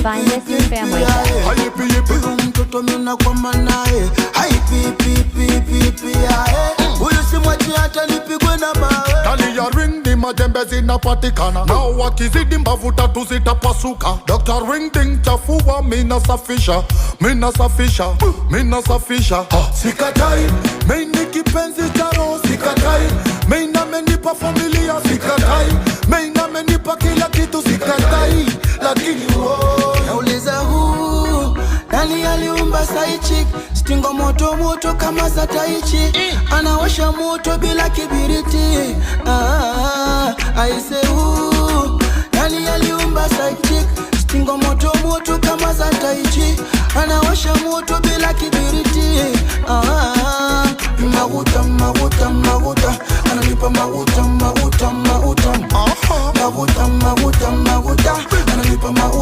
Find this your family. Mtoto mina kwa manae. Pipi huyu si mwachi hata nipigwe na mawe. Tali ya ring di majembe zinapatikana. Nao wakizidi mbavu tatu zitapasuka. Dr. Ring ding chafua mina safisha. Sikatai, mimi kipenzi cha roho. Sikatai, mimi amenipa familia. Sikatai, mimi amenipa kila kitu. Sikatai, lakini nauliza nani aliumba saichi? Stingo moto kama za Taichi. Anawasha moto bila kibiriti. Aise nani aliumba saichi? Stingo moto kama za Taichi. Anawasha moto bila kibiriti. Maguta ananipa maguta ananipa maguta.